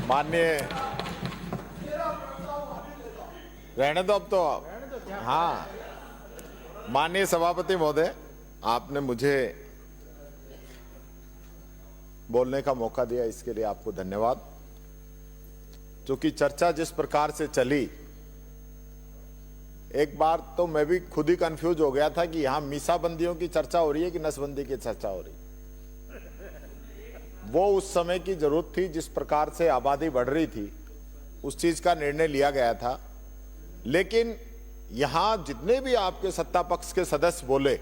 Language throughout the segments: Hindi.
माननीय, रहने दो अब तो आप। हाँ, माननीय सभापति महोदय, आपने मुझे बोलने का मौका दिया, इसके लिए आपको धन्यवाद। क्योंकि चर्चा जिस प्रकार से चली, एक बार तो मैं भी खुद ही कंफ्यूज हो गया था कि यहां मीसाबंदियों की चर्चा हो रही है कि नसबंदी की चर्चा हो रही है। वो उस समय की जरूरत थी, जिस प्रकार से आबादी बढ़ रही थी, उस चीज का निर्णय लिया गया था। लेकिन यहां जितने भी आपके सत्ता पक्ष के सदस्य बोले,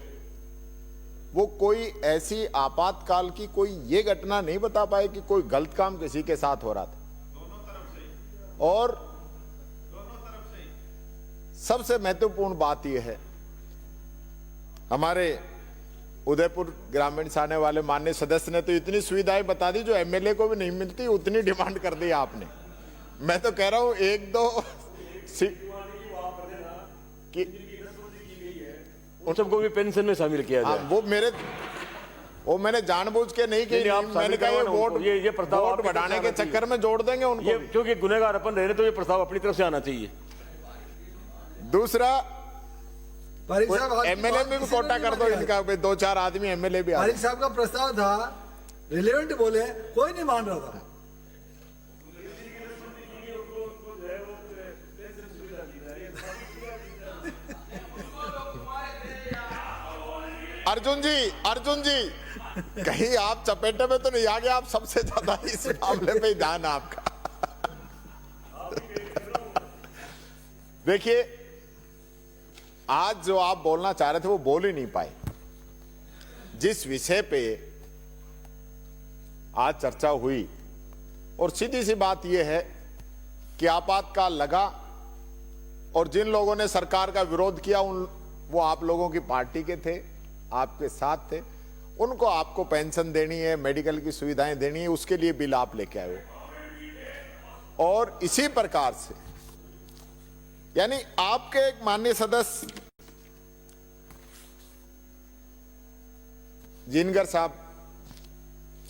वो कोई ऐसी आपातकाल की कोई ये घटना नहीं बता पाए कि कोई गलत काम किसी के साथ हो रहा था। और सबसे महत्वपूर्ण बात यह है, हमारे उदयपुर ग्रामीण से आने वाले माननीय सदस्य ने तो इतनी सुविधाएं बता दी जो एमएलए को भी नहीं मिलती, उतनी डिमांड कर दी आपने। मैं तो कह रहा हूं एक दो उन सबको भी पेंशन में शामिल किया जाए। वो मैंने जानबूझ के नहीं की। मैंने कहा ये वोट बढ़ाने के चक्कर में जोड़ देंगे उनको, क्योंकि गुनहगार अपन रहे तो ये प्रस्ताव अपनी तरफ से आना चाहिए। दूसरा, एमएलए में भी कोटा कर दो इनका, 2-4 आदमी एमएलए भी। पारिक साहब का प्रस्ताव था, रिलेवेंट बोले, कोई नहीं मान रहा था। अर्जुन जी कहीं आप चपेटे में तो नहीं आ गए? आप सबसे ज्यादा इस मामले पे ध्यान है आपका। देखिए, आज जो आप बोलना चाह रहे थे वो बोल ही नहीं पाए। जिस विषय पे आज चर्चा हुई, और सीधी सी बात यह है कि आपातकाल लगा और जिन लोगों ने सरकार का विरोध किया, वो आप लोगों की पार्टी के थे, आपके साथ थे। उनको आपको पेंशन देनी है, मेडिकल की सुविधाएं देनी है, उसके लिए बिल आप लेके आए हो। और इसी प्रकार से, यानी आपके एक माननीय सदस्य जिनगर साहब,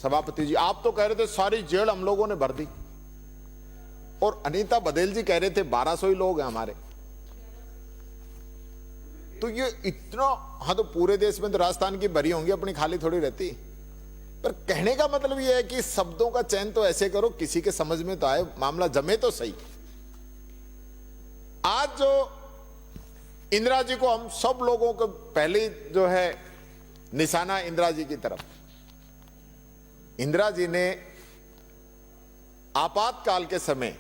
सभापति जी, आप तो कह रहे थे सारी जेल हम लोगों ने भर दी, और अनीता बघेल जी कह रहे थे 1200 ही लोग हैं हमारे। तो ये इतना, हाँ तो पूरे देश में तो राजस्थान की भरी होंगी, अपनी खाली थोड़ी रहती। पर कहने का मतलब ये है कि शब्दों का चयन तो ऐसे करो किसी के समझ में तो आए, मामला जमे तो सही। आज जो इंदिरा जी को, हम सब लोगों को पहले जो है निशाना इंदिरा जी की तरफ। इंदिरा जी ने आपातकाल के समय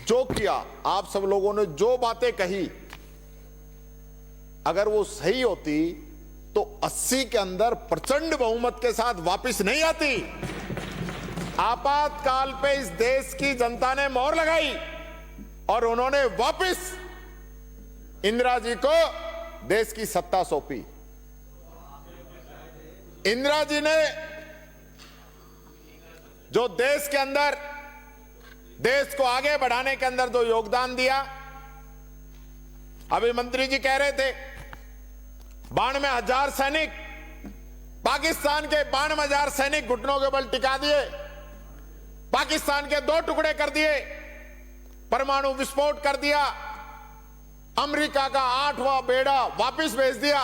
जो किया, आप सब लोगों ने जो बातें कही, अगर वो सही होती तो 80 के अंदर प्रचंड बहुमत के साथ वापस नहीं आती। आपातकाल पे इस देश की जनता ने मोहर लगाई और उन्होंने वापस इंदिरा जी को देश की सत्ता सौंपी। इंदिरा जी ने जो देश के अंदर, देश को आगे बढ़ाने के अंदर जो योगदान दिया, अभी मंत्री जी कह रहे थे 92,000 सैनिक, पाकिस्तान के 92,000 सैनिक घुटनों के बल टिका दिए, पाकिस्तान के 2 टुकड़े कर दिए, परमाणु विस्फोट कर दिया, अमेरिका का 8वां बेड़ा वापस भेज दिया,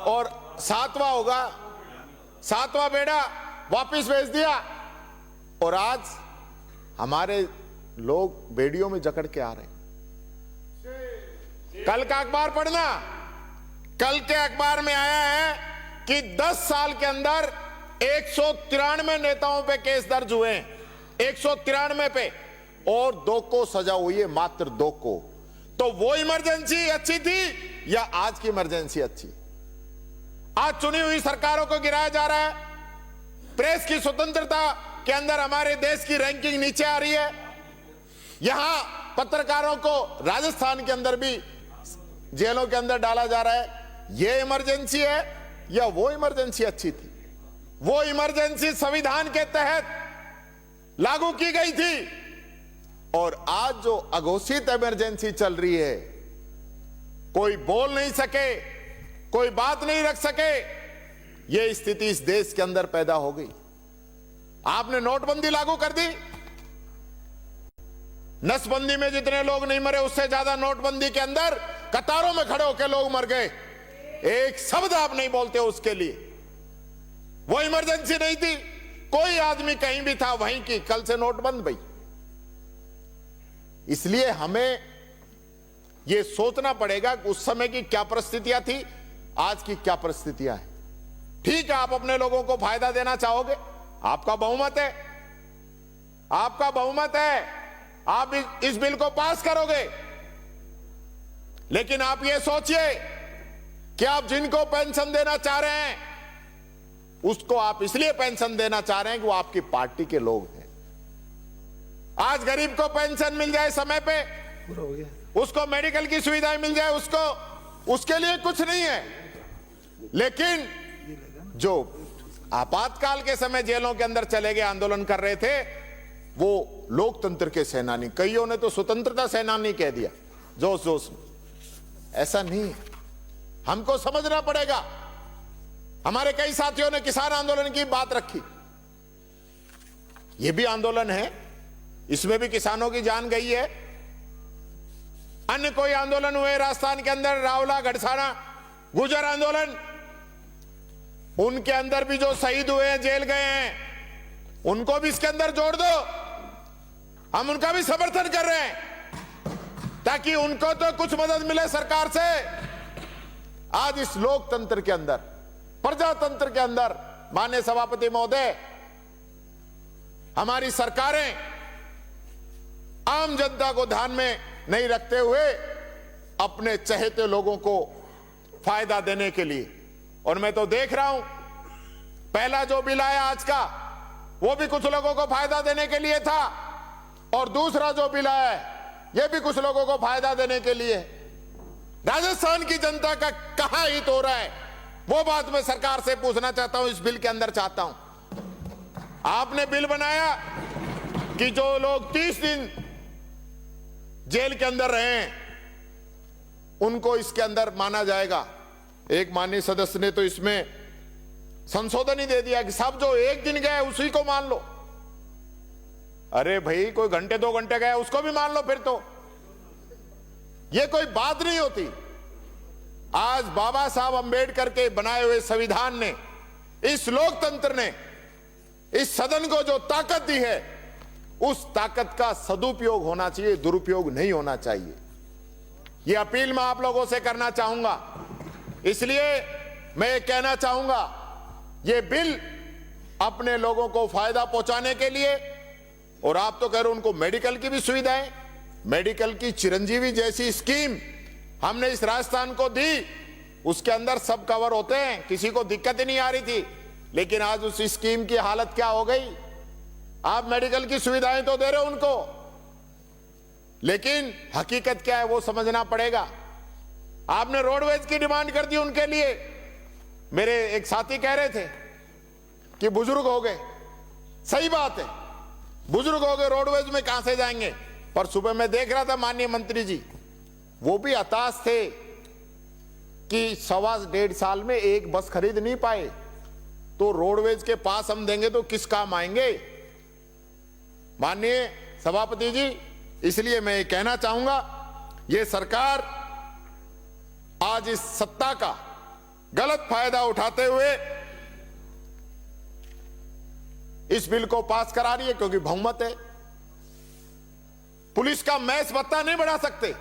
और 7वां होगा, 7वां बेड़ा वापस भेज दिया। और आज हमारे लोग बेड़ियों में जकड़ के आ रहे हैं। कल का अखबार पढ़ना, कल के अखबार में आया है कि 10 साल के अंदर 193 नेताओं पे केस दर्ज हुए हैं, 193 पे, और 2 को सजा हुई है, मात्र 2 को। तो वो इमरजेंसी अच्छी थी या आज की इमरजेंसी अच्छी? आज चुनी हुई सरकारों को गिराया जा रहा है, प्रेस की स्वतंत्रता के अंदर हमारे देश की रैंकिंग नीचे आ रही है, यहां पत्रकारों को राजस्थान के अंदर भी जेलों के अंदर डाला जा रहा है। यह इमरजेंसी है या वो इमरजेंसी अच्छी थी? वो इमरजेंसी संविधान के तहत लागू की गई थी, और आज जो अघोषित इमरजेंसी चल रही है, कोई बोल नहीं सके, कोई बात नहीं रख सके, यह स्थिति इस देश के अंदर पैदा हो गई। आपने नोटबंदी लागू कर दी। नसबंदी में जितने लोग नहीं मरे उससे ज्यादा नोटबंदी के अंदर कतारों में खड़े होकर लोग मर गए। एक शब्द आप नहीं बोलते उसके लिए। वो इमरजेंसी नहीं थी, कोई आदमी कहीं भी था वहीं की, कल से नोट बंद भाई। इसलिए हमें यह सोचना पड़ेगा कि उस समय की क्या परिस्थितियां थी, आज की क्या परिस्थितियां हैं। ठीक है, आप अपने लोगों को फायदा देना चाहोगे, आपका बहुमत है, आपका बहुमत है, आप इस बिल को पास करोगे। लेकिन आप ये सोचिए कि आप जिनको पेंशन देना चाह रहे हैं उसको आप इसलिए पेंशन देना चाह रहे हैं कि वो आपकी पार्टी के लोग हैं। आज गरीब को पेंशन मिल जाए समय पे, पूरा हो गया। उसको मेडिकल की सुविधाएं मिल जाए, उसको उसके लिए कुछ नहीं है। लेकिन जो आपातकाल के समय जेलों के अंदर चले गए, आंदोलन कर रहे थे, वो लोकतंत्र के सेनानी, कईयों ने तो स्वतंत्रता सेनानी कह दिया जोश जोश में। ऐसा नहीं है, हमको समझना पड़ेगा। हमारे कई साथियों ने किसान आंदोलन की बात रखी, यह भी आंदोलन है, इसमें भी किसानों की जान गई है। अन्य कोई आंदोलन हुए राजस्थान के अंदर, रावला, गढ़साना, गुर्जर आंदोलन, उनके अंदर भी जो शहीद हुए हैं, जेल गए हैं, उनको भी इसके अंदर जोड़ दो। हम उनका भी समर्थन कर रहे हैं ताकि उनको तो कुछ मदद मिले सरकार से। आज इस लोकतंत्र के अंदर, प्रजातंत्र के अंदर, माननीय सभापति महोदय, हमारी सरकारें आम जनता को ध्यान में नहीं रखते हुए अपने चहेते लोगों को फायदा देने के लिए, और मैं तो देख रहा हूं पहला जो बिल आया आज का, वो भी कुछ लोगों को फायदा देने के लिए था, और दूसरा जो बिल आया है यह भी कुछ लोगों को फायदा देने के लिए। राजस्थान की जनता का कहां हित हो रहा है, वो बात मैं सरकार से पूछना चाहता हूं, इस बिल के अंदर चाहता हूं। आपने बिल बनाया कि जो लोग 30 दिन जेल के अंदर रहे हैं उनको इसके अंदर माना जाएगा। एक माननीय सदस्य ने तो इसमें संशोधन ही दे दिया कि सब जो 1 दिन गए उसी को मान लो। अरे भाई, कोई घंटे 2 घंटे गए उसको भी मान लो, फिर तो यह कोई बात नहीं होती। आज बाबा साहब अंबेडकर के बनाए हुए संविधान ने, इस लोकतंत्र ने, इस सदन को जो ताकत दी है, उस ताकत का सदुपयोग होना चाहिए, दुरुपयोग नहीं होना चाहिए। यह अपील मैं आप लोगों से करना चाहूंगा। इसलिए मैं ये कहना चाहूंगा, यह बिल अपने लोगों को फायदा पहुंचाने के लिए, और आप तो कह रहे हो उनको मेडिकल की भी सुविधाएं, मेडिकल की चिरंजीवी जैसी स्कीम हमने इस राजस्थान को दी, उसके अंदर सब कवर होते हैं, किसी को दिक्कत ही नहीं आ रही थी। लेकिन आज उस स्कीम की हालत क्या हो गई, आप मेडिकल की सुविधाएं तो दे रहे हो उनको, लेकिन हकीकत क्या है वो समझना पड़ेगा। आपने रोडवेज की डिमांड कर दी उनके लिए। मेरे एक साथी कह रहे थे कि बुजुर्ग हो गए, सही बात है, बुजुर्ग हो गए, रोडवेज में कहां से जाएंगे। पर सुबह मैं देख रहा था माननीय मंत्री जी, वो भी हताश थे कि 1.25 साल में एक बस खरीद नहीं पाए, तो रोडवेज के पास हम देंगे तो किस काम आएंगे। माननीय सभापति जी, इसलिए मैं ये कहना चाहूंगा, ये सरकार आज इस सत्ता का गलत फायदा उठाते हुए इस बिल को पास करा रही है, क्योंकि बहुमत है। पुलिस का मैस भत्ता नहीं बढ़ा सकते,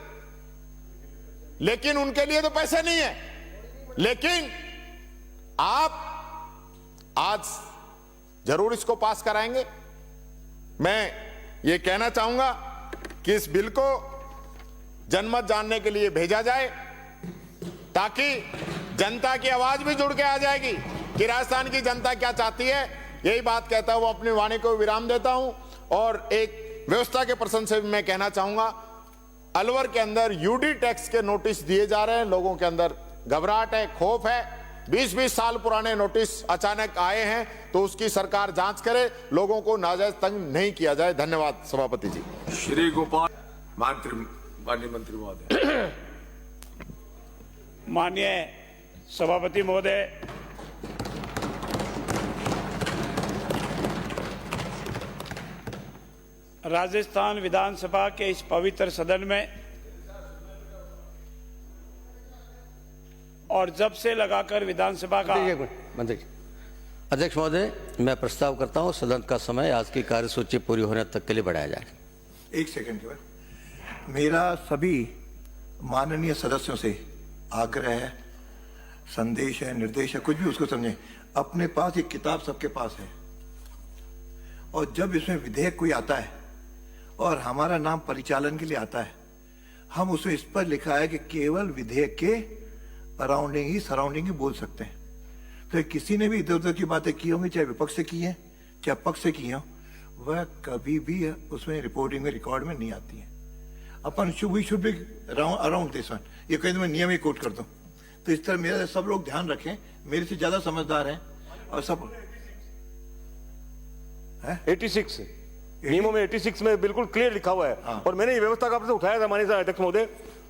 लेकिन उनके लिए तो पैसे नहीं है। लेकिन आप आज जरूर इसको पास कराएंगे। मैं ये कहना चाहूंगा कि इस बिल को जनमत जानने के लिए भेजा जाए, ताकि जनता की आवाज भी जुड़ के आ जाएगी कि राजस्थान की जनता क्या चाहती है। यही बात कहता हूं, अपनी वाणी को विराम देता हूं। और एक व्यवस्था के प्रसंग से भी मैं कहना चाहूंगा, अलवर के अंदर यूडी टैक्स के नोटिस दिए जा रहे हैं, लोगों के अंदर घबराहट है, खौफ है। 20-20 साल पुराने नोटिस अचानक आए हैं, तो उसकी सरकार जांच करे, लोगों को नाजायज तंग नहीं किया जाए। धन्यवाद सभापति जी। श्री गोपाल माननीय मंत्री महोदय। माननीय सभापति महोदय, राजस्थान विधानसभा के इस पवित्र सदन में और जब से लगाकर विधानसभा का मंत्री जी, अध्यक्ष महोदय, मैं प्रस्ताव करता हूं सदन का समय आज की कार्यसूची पूरी होने तक के लिए बढ़ाया जाए। एक सेकंड केवल, मेरा सभी माननीय सदस्यों से आग्रह है, संदेश है, निर्देश है, कुछ भी उसको समझें। अपने पास एक किताब सबके पास है और जब इसमें विधेयक कोई आता है और हमारा नाम परिचालन के लिए आता है, हम उसमें इस पर लिखा है कि केवल विधेयक के अराउंडिंग ही सराउंडिंग ही बोल सकते हैं। तो किसी ने भी इधर उधर की बातें की होंगी, चाहे विपक्ष से की है चाहे पक्ष से की हो, वह कभी भी उसमें रिपोर्टिंग में रिकॉर्ड में नहीं आती है। अपन should be around this one. ये कहीं तो मैं नियम ही कोट कर दूं। तो इस तरह मेरा सब लोग ध्यान रखें, मेरे से ज्यादा समझदार हैं और सब 86 नियमों में 86 में बिल्कुल क्लियर लिखा हुआ है। हाँ। और मैंने ये व्यवस्था का आपसे उठाया था माननीय अध्यक्ष महोदय,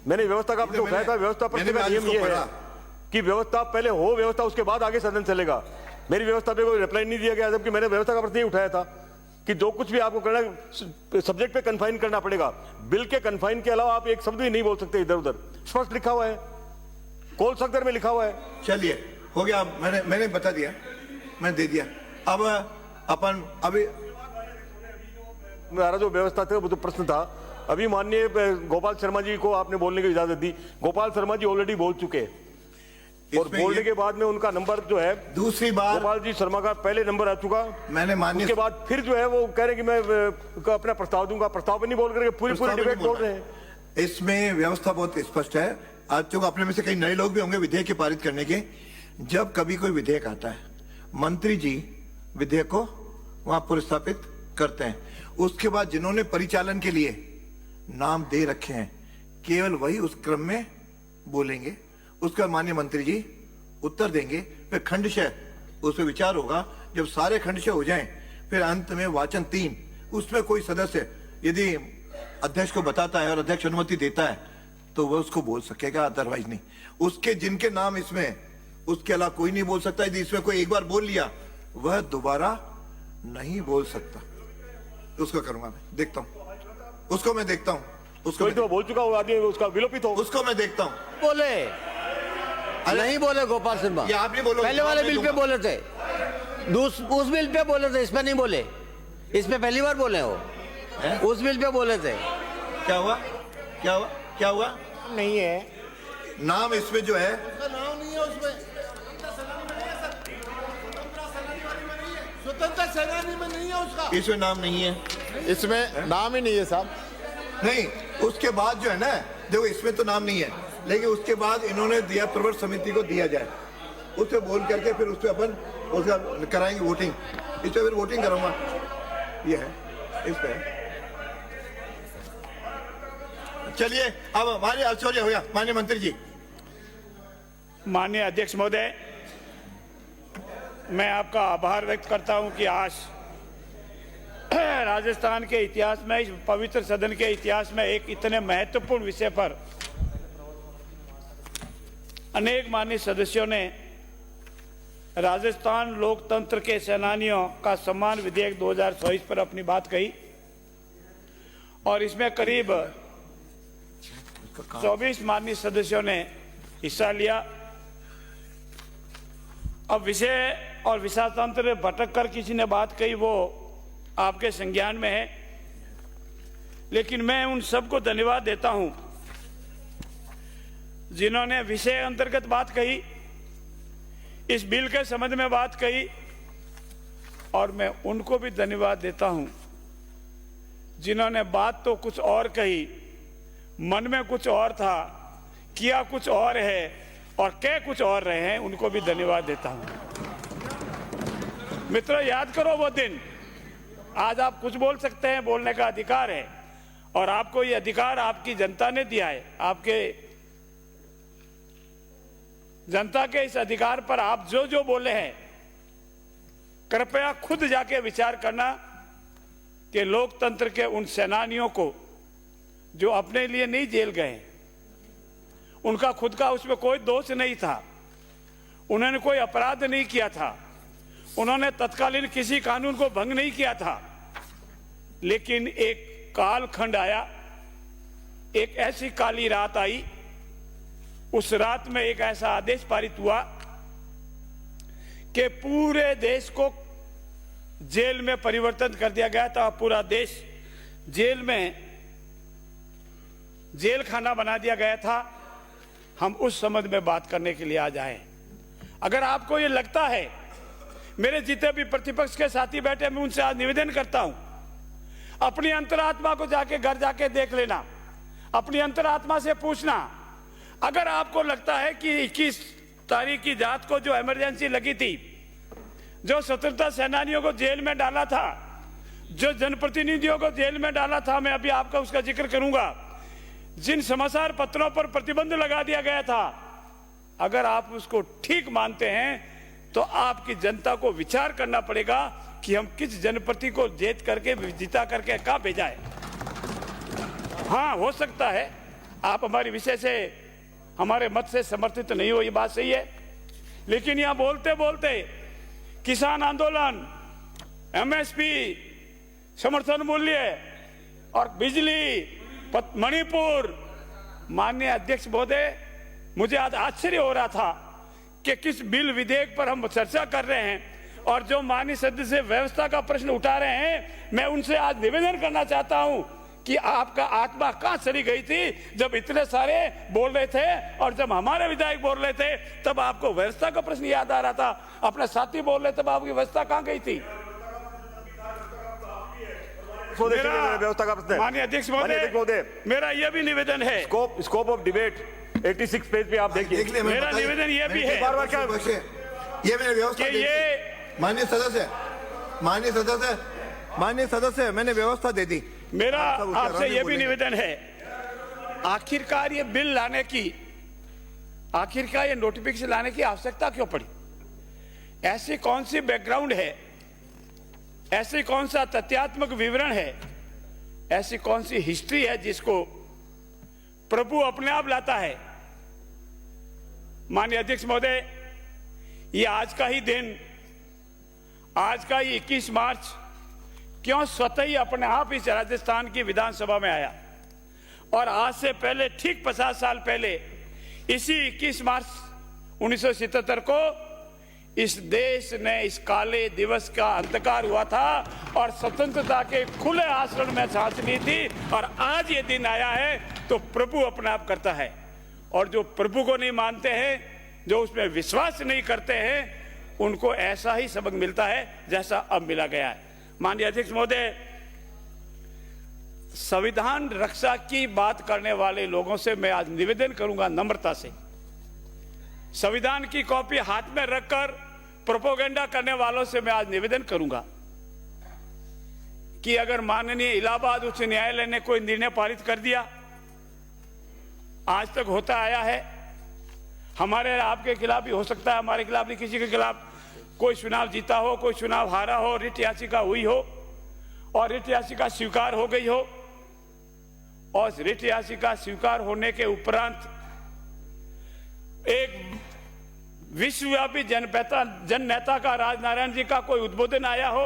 मैंने व्यवस्था का आपसे उठाया था। व्यवस्था पर नियम ये है कि व्यवस्था पहले हो, व्यवस्था उसके बाद आगे सदन चलेगा। मेरी व्यवस्था पे कोई रिप्लाई नहीं दिया गया, जबकि मैंने व्यवस्था का प्रश्न उठाया था कि जो कुछ भी आपको करना है सब्जेक्ट पे कन्फाइन करना पड़ेगा। बिल के कन्फाइन के अलावा आप एक शब्द भी नहीं बोल सकते इधर उधर। स्पष्ट लिखा हुआ है, कोल सख्तर में लिखा हुआ है। चलिए हो गया, मैंने बता दिया, मैंने दे दिया। अब अपन अभी मेरा जो व्यवस्था था वो तो प्रश्न था। अभी माननीय गोपाल शर्मा जी को आपने बोलने की इजाजत दी। गोपाल शर्मा जी ऑलरेडी बोल चुके हैं और बोलने के बाद में उनका नंबर जो है, दूसरी बार गोपाल जी शर्मा का पहले नंबर आ चुका। मैंने माननीय उसके बाद फिर जो है वो कह रहे हैं कि मैं अपना प्रस्ताव दूंगा। प्रस्ताव पे नहीं बोल करके पूरी डिबेट बोल रहे हैं। इसमें व्यवस्था बहुत स्पष्ट है। आज तो अपने में से कई नए लोग भी होंगे विधेयक के पारित करने के। जब कभी कोई विधेयक आता है, मंत्री जी विधेयक को वहां पुरस्तापित करते हैं। उसके बाद जिन्होंने परिचालन के लिए नाम दे रखे हैं, केवल वही उस क्रम में बोलेंगे। उसका माननीय मंत्री जी उत्तर देंगे, फिर खंडशः उस पर विचार होगा। जब सारे खंडशः हो जाएं, फिर अंत में वाचन 3, उसमें कोई सदस्य यदि अध्यक्ष को बताता है और अध्यक्ष अनुमति देता है तो वह उसको बोल सकेगा, अदरवाइज नहीं। उसके जिनके नाम इसमें, उसके अलावा कोई नहीं बोल सकता। यदि इसमें कोई एक बार बोल लिया, वह दोबारा नहीं बोल सकता। उसको करूंगा मैं, देखता हूं उसको, मैं देखता हूं उसको। तो बोल चुका वो आदमी, उसका विलोपित हो, उसको मैं देखता हूं। बोले नहीं बोले गोपाल शर्मा, ये आप नहीं बोलो, पहले वाले बिल पे बोले थे, उस बिल पे बोले थे, इस पे नहीं बोले। इस पे पहली बार बोले हो, उस बिल पे बोले थे। क्या हुआ, क्या हुआ, क्या हुआ? नहीं है नाम इसमें जो है, नाम नहीं है उसमें। स्वतंत्रता सेनानी में नहीं है उसका, इसमें नाम नहीं है, इसमें नाम ही नहीं है साहब। नहीं। उसके बाद जो है ना, देखो इसमें तो नाम नहीं है, लेकिन उसके बाद इन्होंने दिया प्रवर समिति को दिया जाए, उससे बोल करके फिर उससे अपन उसका कराएंगे वोटिंग। इस पे फिर वोटिंग करूंगा। ये है इस पे। चलिए अब माननीय आचार्य हो गया, माननीय मंत्री जी। माननीय अध्यक्ष महोदय, मैं आपका आभार व्यक्त करता हूं कि आज राजस्थान के इतिहास में, इस पवित्र सदन के इतिहास में एक इतने महत्वपूर्ण विषय पर अनेक माननीय सदस्यों ने राजस्थान लोकतंत्र के सेनानियों का सम्मान विधेयक 2024 पर अपनी बात कही और इसमें करीब 24 माननीय सदस्यों ने हिस्सा लिया। अब विषय और विषयातंत्र भटक कर किसी ने बात कही, वो आपके संज्ञान में है, लेकिन मैं उन सबको धन्यवाद देता हूं जिन्होंने विषय अंतर्गत बात कही, इस बिल के संबंध में बात कही, और मैं उनको भी धन्यवाद देता हूं जिन्होंने बात तो कुछ और कही, मन में कुछ और था, किया कुछ और है और कह कुछ और रहे हैं, उनको भी धन्यवाद देता हूं। मित्रों, याद करो वो दिन। आज आप कुछ बोल सकते हैं, बोलने का अधिकार है, और आपको ये अधिकार आपकी जनता ने दिया है। आपके जनता के इस अधिकार पर आप जो जो बोले हैं, कृपया खुद जाके विचार करना कि लोकतंत्र के उन सेनानियों को जो अपने लिए नहीं जेल गए, उनका खुद का उसमें कोई दोष नहीं था, उन्होंने कोई अपराध नहीं किया था, उन्होंने तत्कालीन किसी कानून को भंग नहीं किया था, लेकिन एक कालखंड आया, एक ऐसी काली रात आई, उस रात में एक ऐसा आदेश पारित हुआ कि पूरे देश को जेल में परिवर्तन कर दिया गया था। पूरा देश जेल में जेल खाना बना दिया गया था। हम उस संबंध में बात करने के लिए आज आए। अगर आपको ये लगता है, मेरे जितने भी प्रतिपक्ष के साथी बैठे, मैं उनसे आज निवेदन करता हूं, अपनी अंतरात्मा को जाके घर जाके देख लेना, अपनी अंतरात्मा से पूछना। अगर आपको लगता है कि 21 तारीख की रात को जो इमरजेंसी लगी थी, जो स्वतंत्रता सेनानियों को जेल में डाला था, जो जनप्रतिनिधियों को जेल में डाला था, मैं अभी आपका उसका जिक्र करूंगा, जिन समाचार पत्रों पर प्रतिबंध लगा दिया गया था, अगर आप उसको ठीक मानते हैं तो आपकी जनता को विचार करना पड़ेगा कि हम किस जनप्रति को जिता करके कहां भेजा है। हाँ, हो सकता है आप हमारी विषय से, हमारे मत से समर्थित नहीं हो, ये बात सही है, लेकिन यहां बोलते बोलते किसान आंदोलन, एमएसपी, समर्थन मूल्य और बिजली, मणिपुर, माननीय अध्यक्ष महोदय, मुझे आज आश्चर्य हो रहा था कि किस बिल विधेयक पर हम चर्चा कर रहे हैं और जो माननीय सदस्य व्यवस्था का प्रश्न उठा रहे हैं, मैं उनसे आज निवेदन करना चाहता हूं कि आपका आत्मा कहां चली गई थी जब इतने सारे बोल रहे थे, और जब हमारे विधायक बोल रहे थे तब आपको व्यवस्था का प्रश्न याद आ रहा था, अपने साथी बोल रहे तब आपकी व्यवस्था कहां गई थी? व्यवस्था का प्रश्न। माननीय अध्यक्ष महोदय, मेरा यह भी निवेदन है, स्कोप ऑफ डिबेट 86 पेज पे आप देखिए। मेरा निवेदन यह भी है, बार-बार क्या ये मेरी व्यवस्था कि ये माननीय सदस्य, मैंने व्यवस्था दे दी। मेरा आपसे यह भी निवेदन है, आखिरकार ये बिल लाने की, आखिरकार ये नोटिफिकेशन लाने की आवश्यकता क्यों पड़ी? ऐसी कौन सी बैकग्राउंड है, ऐसी कौन सा तथ्यात्मक विवरण है, ऐसी कौन सी हिस्ट्री है जिसको प्रभु अपने आप लाता है? माननीय अध्यक्ष महोदय, ये आज का ही दिन, आज का ही 21 मार्च क्यों स्वतः ही अपने आप इस राजस्थान की विधानसभा में आया? और आज से पहले ठीक 50 साल पहले इसी 21 मार्च 1977 को इस देश ने इस काले दिवस का अंतकार हुआ था और स्वतंत्रता के खुले आचरण में सांस ली थी, और आज ये दिन आया है तो प्रभु अपने आप करता है। और जो प्रभु को नहीं मानते हैं, जो उसमें विश्वास नहीं करते हैं, उनको ऐसा ही सबक मिलता है जैसा अब मिला गया है। माननीय अध्यक्ष महोदय, संविधान रक्षा की बात करने वाले लोगों से मैं आज निवेदन करूंगा नम्रता से, संविधान की कॉपी हाथ में रखकर प्रोपोगेंडा करने वालों से मैं आज निवेदन करूंगा कि अगर माननीय इलाहाबाद उच्च न्यायालय ने कोई निर्णय पारित कर दिया, आज तक होता आया है, हमारे आपके खिलाफ भी हो सकता है, हमारे खिलाफ भी, किसी के खिलाफ कोई चुनाव जीता हो, कोई चुनाव हारा हो, रिट याचिका हुई हो और रिट याचिका स्वीकार हो गई हो, और रिट याचिका स्वीकार होने के उपरांत एक विश्वव्यापी जननेता का, राजनारायण जी का कोई उद्बोधन आया हो,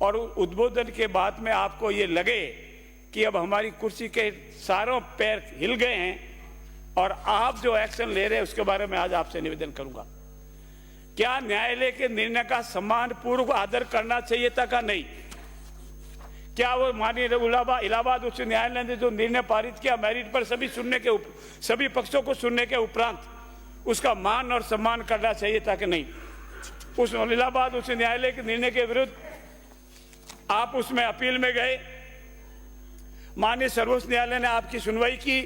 और उद्बोधन के बाद में आपको ये लगे कि अब हमारी कुर्सी के सारों पैर हिल गए हैं और आप जो एक्शन ले रहे हैं उसके बारे में आज आपसे निवेदन करूंगा। क्या न्यायालय के निर्णय का सम्मान पूर्वक आदर करना चाहिए था का नहीं? क्या वो माननीय इलाहाबाद उच्च न्यायालय ने जो निर्णय पारित किया मेरिट पर सभी पक्षों को सुनने के उपरांत उसका मान और सम्मान करना चाहिए था कि नहीं? उस इलाहाबाद उच्च न्यायालय के निर्णय के विरुद्ध आप उसमें अपील में गए, माननीय सर्वोच्च न्यायालय ने आपकी सुनवाई की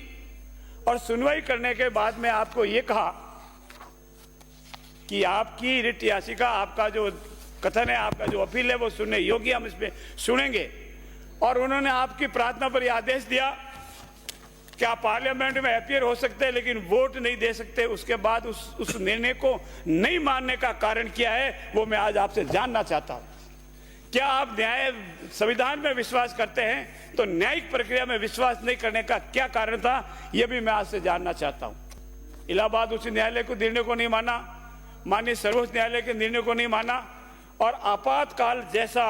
और सुनवाई करने के बाद में आपको ये कहा कि आपकी रिट याचिका, आपका जो कथन है, आपका जो अपील है वो सुनने योग्य, हम इसमें सुनेंगे। और उन्होंने आपकी प्रार्थना पर यह आदेश दिया कि आप पार्लियामेंट में अपीयर हो सकते हैं लेकिन वोट नहीं दे सकते। उसके बाद उस निर्णय को नहीं मानने का कारण क्या है वो मैं आज आपसे जानना चाहता हूं। क्या आप न्याय संविधान में विश्वास करते हैं तो न्यायिक प्रक्रिया में विश्वास नहीं करने का क्या कारण था, यह भी मैं आज से जानना चाहता हूं। इलाहाबाद उच्च न्यायालय को निर्णय को नहीं माना, माननीय सर्वोच्च न्यायालय के निर्णय को नहीं माना, और आपातकाल जैसा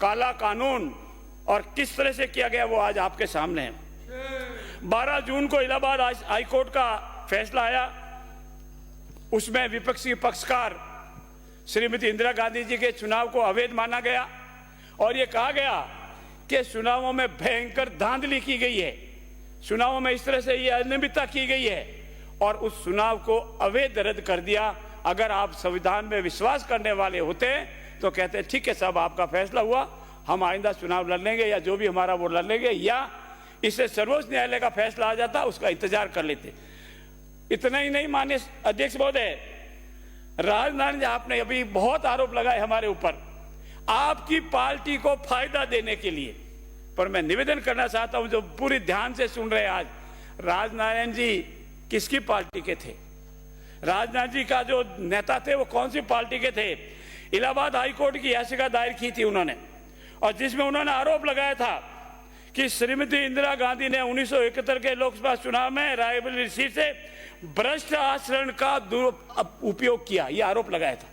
काला कानून और किस तरह से किया गया वो आज आपके सामने है। 12 जून को इलाहाबाद हाई कोर्ट का फैसला आया, उसमें विपक्षी पक्षकार श्रीमती इंदिरा गांधी जी के चुनाव को अवैध माना गया और ये कहा गया कि चुनावों में भयंकर धांधली की गई है, चुनावों में इस तरह से ये अनियमितता की गई है और उस चुनाव को अवैध रद्द कर दिया। अगर आप संविधान में विश्वास करने वाले होते तो कहते ठीक है साहब, आपका फैसला हुआ, हम आइंदा चुनाव लड़ लेंगे या जो भी हमारा वो लड़ लेंगे, या इससे सर्वोच्च न्यायालय का फैसला आ जाता, उसका इंतजार कर लेते। इतना ही नहीं, माननीय अध्यक्ष महोदय, राजनारायण जी आपने अभी बहुत आरोप लगाए हमारे ऊपर आपकी पार्टी को फायदा देने के लिए, पर मैं निवेदन करना चाहता हूं जो पूरी ध्यान से सुन रहे हैं आज, राजनारायण जी किसकी पार्टी के थे? राजनारायण जी का जो नेता थे वो कौन सी पार्टी के थे? इलाहाबाद हाई कोर्ट की याचिका दायर की थी उन्होंने, और जिसमें उन्होंने आरोप लगाया था कि श्रीमती इंदिरा गांधी ने 1971 के लोकसभा चुनाव में रायबरेली सीट से भ्रष्ट आचरण का उपयोग किया, यह आरोप लगाया था।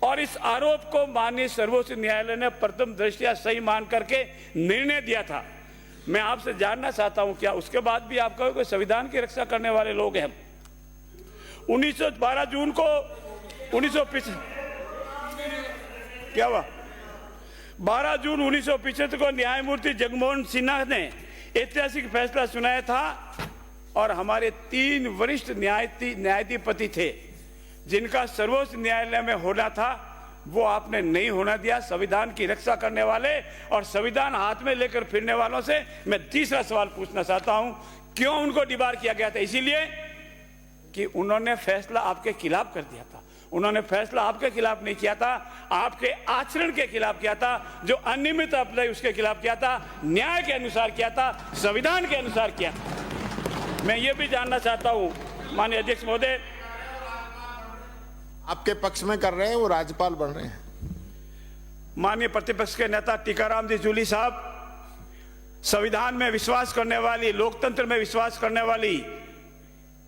और इस आरोप को माननीय सर्वोच्च न्यायालय ने प्रथम दृष्टया सही मान करके निर्णय दिया था। मैं आपसे जानना चाहता हूं, क्या उसके बाद भी आप कहोगे संविधान की रक्षा करने वाले लोग हैं? 12 जून को 1975 क्या हुआ? 12 जून 1975 को न्यायमूर्ति जगमोहन सिन्हा ने ऐतिहासिक फैसला सुनाया था और हमारे 3 वरिष्ठ न्यायाधिपति थे जिनका सर्वोच्च न्यायालय में होना था, वो आपने नहीं होना दिया। संविधान की रक्षा करने वाले और संविधान हाथ में लेकर फिरने वालों से मैं तीसरा सवाल पूछना चाहता हूं, क्यों उनको डिबार किया गया था? इसीलिए कि उन्होंने फैसला आपके खिलाफ कर दिया था। उन्होंने फैसला आपके खिलाफ नहीं किया था, आपके आचरण के खिलाफ किया था, जो अनियमित अपने उसके खिलाफ किया था, न्याय के अनुसार किया था, संविधान के अनुसार किया था। मैं ये भी जानना चाहता हूं माननीय अध्यक्ष महोदय, आपके पक्ष में कर रहे हैं, वो राज्यपाल बन रहे हैं। माननीय प्रतिपक्ष के नेता टीकाराम जी जूली साहब, संविधान में विश्वास करने वाली, लोकतंत्र में विश्वास करने वाली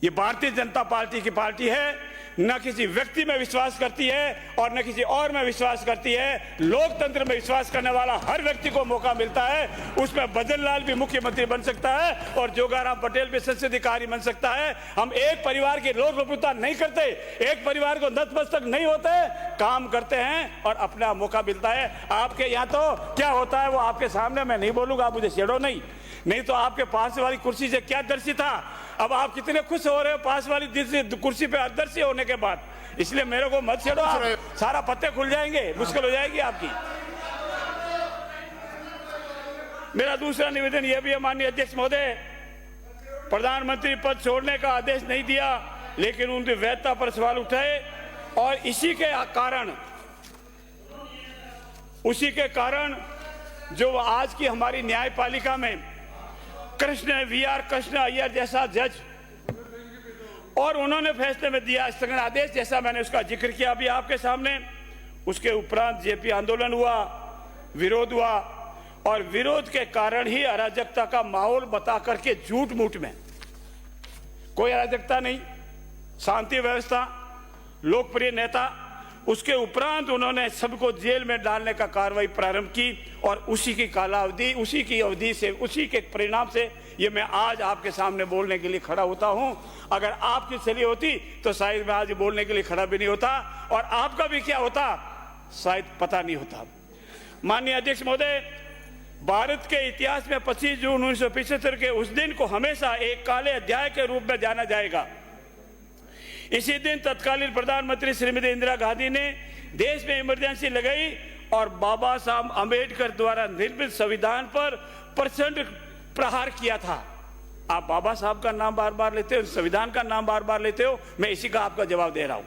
ये भारतीय जनता पार्टी की पार्टी है, न किसी व्यक्ति में विश्वास करती है और न किसी और में विश्वास करती है। लोकतंत्र में विश्वास करने वाला हर व्यक्ति को मौका मिलता है, उसमें भजनलाल भी मुख्यमंत्री बन सकता है और जोगाराम पटेल भी संसदीय कार्य बन सकता है। हम एक परिवार की लोक लोकप्रियता नहीं करते, एक परिवार को नतमस्तक नहीं होते, काम करते हैं और अपना मौका मिलता है। आपके यहाँ तो क्या होता है वो आपके सामने मैं नहीं बोलूंगा, आप मुझे छेड़ो नहीं तो आपके पास वाली कुर्सी से क्या दर्शी था, अब आप कितने खुश हो रहे हो पास वाली कुर्सी पे अदर्शी होने के बाद, इसलिए मेरे को मत छेड़ो, आप सारा पत्ते खुल जाएंगे, मुश्किल हो जाएगी आपकी। मेरा दूसरा निवेदन यह भी है माननीय अध्यक्ष महोदय, प्रधानमंत्री पद छोड़ने का आदेश नहीं दिया लेकिन उनकी वैधता पर सवाल उठाए और उसी के कारण जो आज की हमारी न्यायपालिका में वीआर कृष्ण अय्यर जैसा जज, और उन्होंने फैसले में दिया स्थगन आदेश, जैसा मैंने उसका जिक्र किया अभी आपके सामने। उसके उपरांत जेपी आंदोलन हुआ, विरोध हुआ और विरोध के कारण ही अराजकता का माहौल बता करके झूठ मूठ में कोई अराजकता नहीं, शांति व्यवस्था, लोकप्रिय नेता, उसके उपरांत उन्होंने सबको जेल में डालने का कार्रवाई प्रारंभ की और उसी की कालावधि, उसी की अवधि से, उसी के परिणाम से ये मैं आज आपके सामने बोलने के लिए खड़ा होता हूं। अगर आपकी चली होती तो शायद मैं आज बोलने के लिए खड़ा भी नहीं होता और आपका भी क्या होता शायद पता नहीं होता। माननीय अध्यक्ष महोदय, भारत के इतिहास में 25 जून 1975 के उस दिन को हमेशा एक काले अध्याय के रूप में जाना जाएगा। इसी दिन तत्कालीन प्रधानमंत्री श्रीमती इंदिरा गांधी ने देश में इमरजेंसी लगाई और बाबा साहब अंबेडकर द्वारा निर्मित संविधान पर प्रचंड प्रहार किया था। आप बाबा साहब का नाम बार बार लेते हो, संविधान का नाम बार बार लेते हो, मैं इसी का आपका जवाब दे रहा हूं।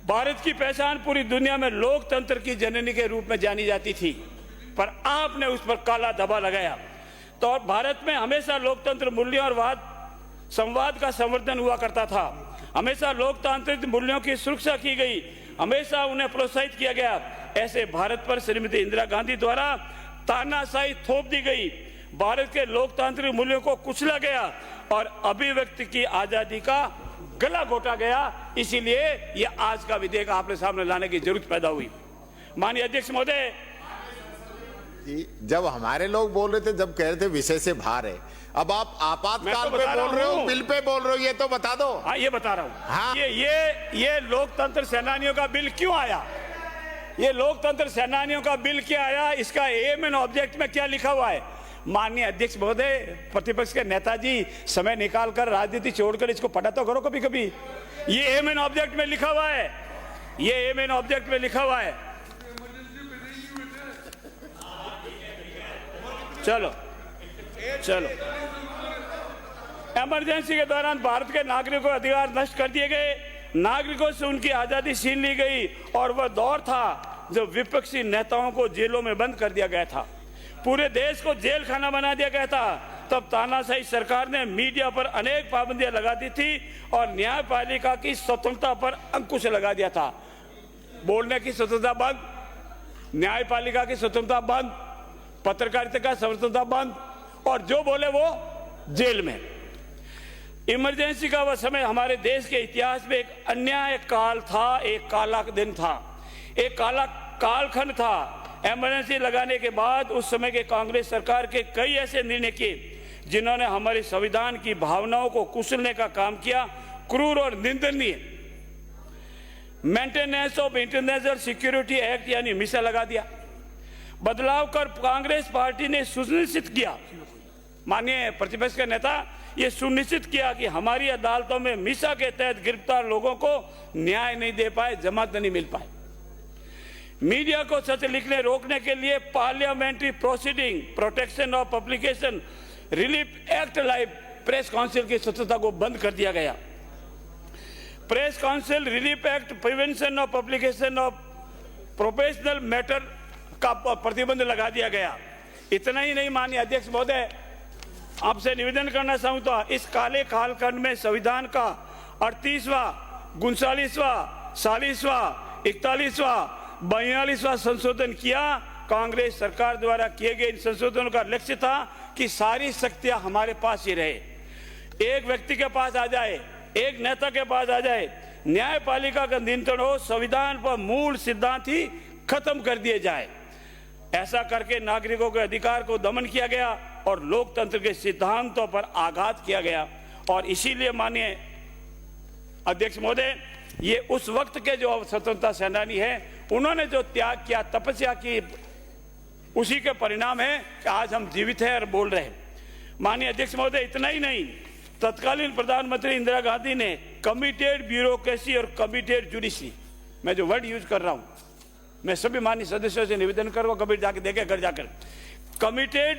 भारत की पहचान पूरी दुनिया में लोकतंत्र की जननी के रूप में जानी जाती थी, पर आपने उस पर काला धब्बा लगाया। तो भारत में हमेशा लोकतंत्र मूल्यों और वाद संवाद का संवर्धन हुआ करता था, हमेशा लोकतांत्रिक मूल्यों की सुरक्षा की गई, हमेशा उन्हें प्रोत्साहित किया गया। ऐसे भारत पर श्रीमती इंदिरा गांधी द्वारा तानाशाही थोप दी गई, भारत के लोकतांत्रिक मूल्यों को कुचला गया और अभिव्यक्ति की आजादी का गला घोटा गया। इसीलिए यह आज का विधेयक आपके सामने लाने की जरूरत पैदा हुई। माननीय अध्यक्ष महोदय, जब हमारे लोग बोल रहे थे, जब कह रहे थे विषय से बाहर है, अब आप आपातकाल मैं तो पे बता रहा बोल रहे हो, हूं। बिल पे बोल रहे हो, ये तो बता दो। हाँ ये बता रहा हूँ। हाँ। ये लोकतंत्र सेनानियों का बिल क्यों आया? ये लोकतंत्र सेनानियों का बिल क्या आया? इसका एम एंड ऑब्जेक्ट में क्या लिखा हुआ है? माननीय अध्यक्ष महोदय, प्रतिपक्ष के नेताजी, समय निकालकर राजनीति छोड़कर इसको पढ़ा तो करो कभी कभी। ये एम एंड ऑब्जेक्ट में लिखा हुआ है, ये एम एंड ऑब्जेक्ट में लिखा हुआ है। चलो चलो, इमरजेंसी के दौरान भारत के नागरिकों के अधिकार नष्ट कर दिए गए, नागरिकों से उनकी आजादी छीन ली गई, और वह दौर था जब विपक्षी नेताओं को जेलों में बंद कर दिया गया था, पूरे देश को जेल खाना बना दिया गया था। तब तानाशाही सरकार ने मीडिया पर अनेक पाबंदियां लगा दी थी और न्यायपालिका की स्वतंत्रता पर अंकुश लगा दिया था। बोलने की स्वतंत्रता बंद, न्यायपालिका की स्वतंत्रता बंद, पत्रकारिता का स्वतंत्रता बंद, और जो बोले वो जेल में। इमरजेंसी का वह समय हमारे देश के इतिहास में एक अन्याय काल था, एक काला दिन था, एक काला कालखंड था। इमरजेंसी लगाने के बाद उस समय के कांग्रेस सरकार के कई ऐसे निर्णय किए जिन्होंने हमारे संविधान की भावनाओं को कुचलने का काम किया। क्रूर और निंदनीय maintenance of international security act यानी मिसा लगा दिया। बदलाव कर कांग्रेस पार्टी ने सुनिश्चित किया, माननीय प्रतिपक्ष के नेता, ये सुनिश्चित किया कि हमारी अदालतों में मिसा के तहत गिरफ्तार लोगों को न्याय नहीं दे पाए, जमानत नहीं मिल पाए। मीडिया को सच लिखने रोकने के लिए parliamentary proceeding protection of publication relief act live press council की स्वतंत्रता को बंद कर दिया गया। Press council relief act prevention of publication of professional matter का प्रतिबंध लगा दिया गया। इतना ही नहीं, माननीय अध्यक्ष महोदय, आपसे निवेदन करना चाहूंगा, इस काले कालखंड में संविधान का 38वां, 39वां, 40वां, 41वां, 42वां संशोधन किया। कांग्रेस सरकार द्वारा किए गए इन संशोधनों का लक्ष्य था कि सारी शक्तियां हमारे पास ही रहे, एक व्यक्ति के पास आ जाए, एक नेता के पास आ जाए, न्यायपालिका का नियंत्रण हो, संविधान पर मूल सिद्धांत ही खत्म कर दिए जाए। ऐसा करके नागरिकों के अधिकार को दमन किया गया और लोकतंत्र के सिद्धांतों पर आघात किया गया। और इसीलिए माननीय अध्यक्ष महोदय, ये उस वक्त के जो स्वतंत्रता सेनानी हैं, उन्होंने जो त्याग किया, तपस्या की, उसी के परिणाम है कि आज हम जीवित हैं और बोल रहे हैं। माननीय अध्यक्ष महोदय, इतना ही नहीं, तत्कालीन प्रधानमंत्री इंदिरा गांधी ने कमिटेड ब्यूरोक्रेसी और कमिटेड जुडिशरी, मैं जो वर्ड यूज कर रहा हूं, मैं सभी माननीय सदस्यों से निवेदन करूंगा, कभी जाके देखे घर जाकर, कमिटेड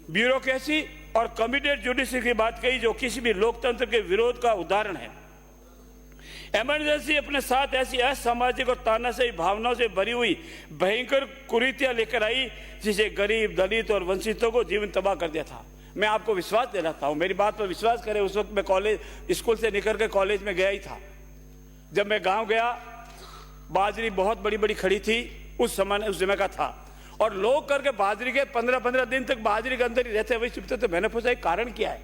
ब्यूरोक्रेसी और कमिटेड जुडिशरी की बात कही, जो किसी भी लोकतंत्र के विरोध का उदाहरण है। इमरजेंसी अपने साथ ऐसी असामाजिक और तानाशाही भावनाओं से भरी हुई भयंकर कुरीतियां लेकर आई, जिसे गरीब, दलित और वंचितों को जीवन तबाह कर दिया था। मैं आपको विश्वास दिलाता हूं, मेरी बात पर विश्वास करें, उस वक्त मैं कॉलेज, स्कूल से निकल के कॉलेज में गया ही था। जब मैं गांव गया, बाजरी बहुत बड़ी बड़ी खड़ी थी, उस समय का था, और लोग करके बाजरी के 15-15 दिन तक बाजरी के अंदर ही रहते, वही छिपते थे। मैंने पूछा कारण क्या है,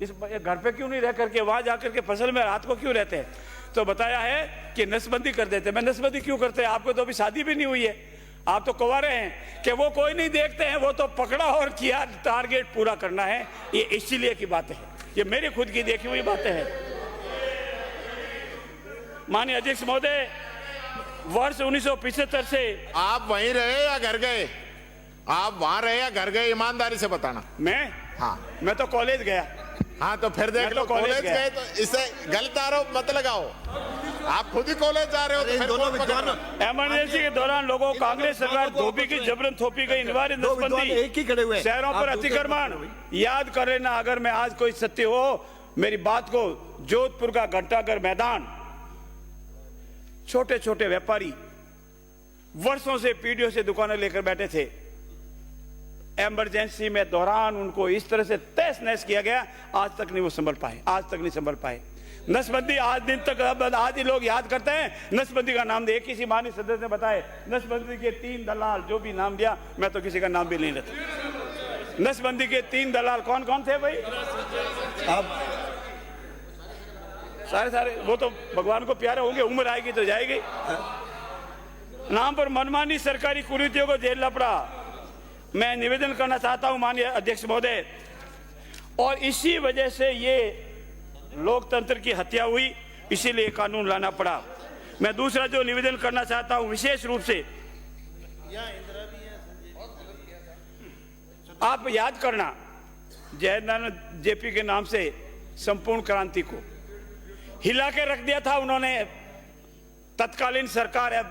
इस घर पे क्यों नहीं रह करके वहां जाकर के फसल में रात को क्यों रहते हैं? तो बताया है कि नसबंदी कर देते। मैं नसबंदी क्यों करते हैं? आपको तो अभी शादी भी नहीं हुई है, आप तो कुंवारे हैं, कि वो कोई नहीं देखते हैं, वो तो पकड़ा और किया, टारगेट पूरा करना है। ये इसीलिए की बातें हैं, ये मेरी खुद की देखी हुई बातें हैं। माननीय अध्यक्ष महोदय, वर्ष 1975 से आप वहीं रहे या घर गए? आप वहां रहे या घर गए? ईमानदारी से बताना। मैं, हाँ, मैं तो कॉलेज गया। हाँ, तो फिर देख मैं लो, तो कॉलेज कॉलेज गए तो इसे गलत आरोप मत लगाओ। आप खुद ही कॉलेज जा रहे हो, तो फिर कौन पकड़? इमरजेंसी के दौरान लोगों को कांग्रेस सरकार धोबी की जबरन थोपी गई निवारण नसबंदी, शहरों पर अतिक्रमण, याद कर लेना अगर मैं आज कोई सत्य हो मेरी बात को। जोधपुर का घंटाघर मैदान, छोटे छोटे व्यापारी वर्षों से, पीढ़ियों से दुकानें लेकर बैठे थे। इमरजेंसी में दौरान उनको इस तरह से तहस नहस किया गया, आज तक नहीं वो संभल पाए, आज तक नहीं संभल पाए। नसबंदी आज दिन तक, आज ही लोग याद करते हैं नसबंदी का नाम दे। किसी माननीय सदस्य ने बताया नसबंदी के 3 दलाल, जो भी नाम दिया, मैं तो किसी का नाम भी नहीं लेता। नसबंदी के 3 दलाल कौन कौन थे भाई? सारे वो तो भगवान को प्यारे होंगे, उम्र आएगी तो जाएगी। नाम पर मनमानी सरकारी कुरीतियों को झेलना पड़ा। मैं निवेदन करना चाहता हूं माननीय अध्यक्ष महोदय, और इसी वजह से ये लोकतंत्र की हत्या हुई, इसीलिए कानून लाना पड़ा। मैं दूसरा जो निवेदन करना चाहता हूं विशेष रूप से, आप याद करना जयनारायण जेपी के नाम से संपूर्ण क्रांति को हिला के रख दिया था उन्होंने। तत्कालीन सरकार है,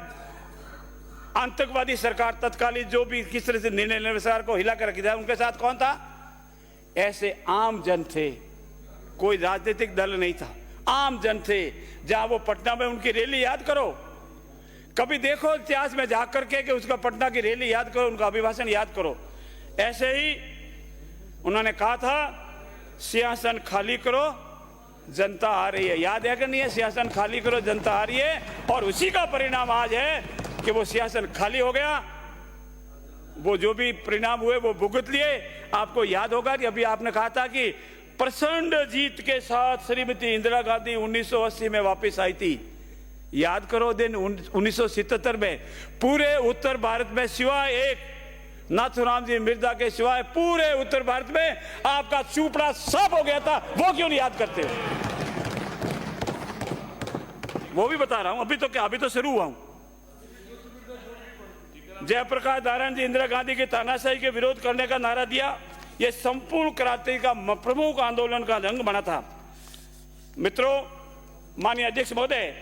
आतंकवादी सरकार, तत्कालीन जो भी किस तरह से निर्णय लेने सरकार को हिला के रख दिया। उनके साथ कौन था? ऐसे आम जन थे, कोई राजनीतिक दल नहीं था, आम जन थे। जहां वो पटना में उनकी रैली याद करो, कभी देखो इतिहास में जा करके कि उसका पटना की रैली याद करो, उनका अभिभाषण याद करो। ऐसे ही उन्होंने कहा था सिंहासन खाली करो जनता आ रही है। याद है कि नहीं है? सिंहासन खाली करो जनता आ रही है, और उसी का परिणाम आज है कि वो सिंहासन खाली हो गया। वो जो भी परिणाम हुए वो भुगत लिए। आपको याद होगा कि अभी आपने कहा था कि प्रचंड जीत के साथ श्रीमती इंदिरा गांधी 1980 में वापस आई थी। याद करो दिन 1977 में पूरे उत्तर भारत में सिवाय एक नाथुराम जी मिर्जा के सिवाय पूरे उत्तर भारत में आपका चूपड़ा साफ हो गया था। वो क्यों नहीं याद करते? वो भी बता रहा हूं, अभी तो क्या, अभी तो शुरू हुआ हूं। जयप्रकाश नारायण जी इंदिरा गांधी की तानाशाही के विरोध करने का नारा दिया। यह संपूर्ण क्रांति का प्रमुख आंदोलन का रंग बना था। मित्रों, माननीय अध्यक्ष महोदय,